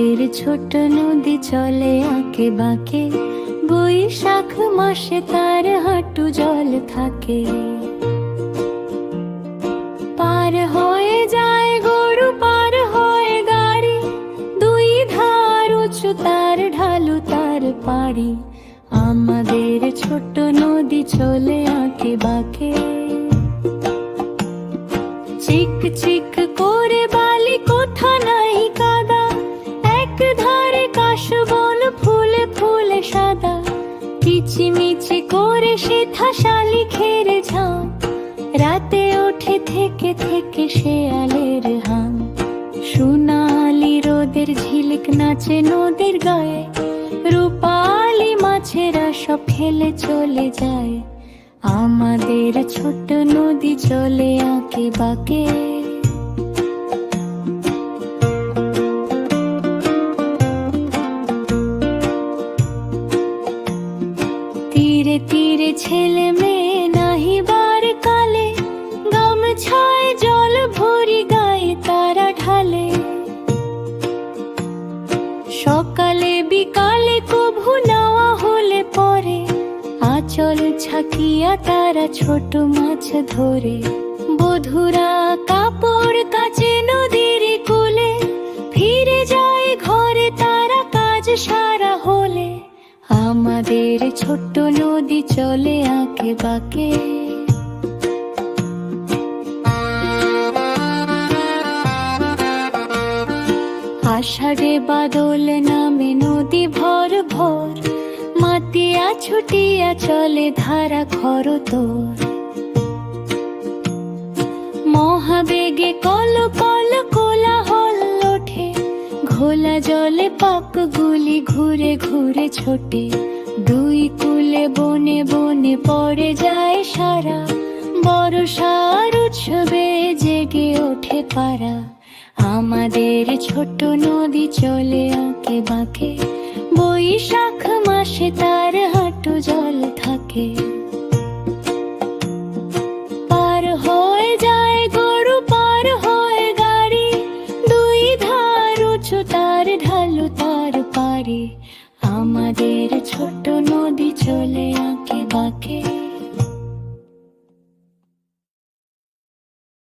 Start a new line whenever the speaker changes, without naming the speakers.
আমাদের ছোট নদী চলে আঁকে বাঁকে, বৈশাখ মাসে তার হাঁটু জল থাকে। পার হয়ে যায় গরু, পার হয়ে গাড়ি, দুই ধার উঁচু তার ঢালু তার পাড়ি। আমাদের ছোট নদী চলে আঁকে বাঁকে। চিক চিক করে বালি, কোথা নাই কাদা, এক ধারে কাশবন ফুলে ফুলে সাদা। কিচিমিচি করে সেথা শালিখের ঝাঁক, রাতে ওঠে থেকে থেকে শেয়ালের হাঁক। সোনালি রোদের ঝিলিক নাচে নদীর গায়ে, রূপালি মাছেরা সব ফেলে চলে যায়। আমাদের ছোট নদী চলে আঁকে বাঁকে। তীরে তীরে ছেলে মেয়ে নাহিবার কালে, গামছায় জল ভরি গায়ে তারা ঢালে। সকালে বিকালে কভু নাওয়া হলে পরে, আঁচল ছাকিয়া তারা ছোট মাছ ধরে। বধুরা কাপড় কাচে নদীর কূলে, ফিরে যায় ঘরে তারা কাজ সারা হলে। আমাদের ছোট নদী চলে আঁকে বাঁকে। আষাঢ়ে বাদল নামে নদী ভর ভর, মাতিয়া ছুটিয়া চলে ধারা খরতর। মহাবেগে কল কল কোলাহল ওঠে, ঘোলা জলে পাকগুলি ঘুরে ঘুরে ছোটে। দুই কূলে বনে বনে পড়ে যায় সারা, বর্ষার উৎসবে জেগে ওঠে পারা। আমাদের ছোট নদী চলে আঁকে বাঁকে, বৈশাখ মাসে তার হাঁটু জল থাকে। পার হয়ে যায় গরু, পার হয়ে গাড়ি, দুই ধার উঁচু তার ঢালু তার পাড়ি। আমাদের ছোট নদী চলে আঁকে বাঁকে।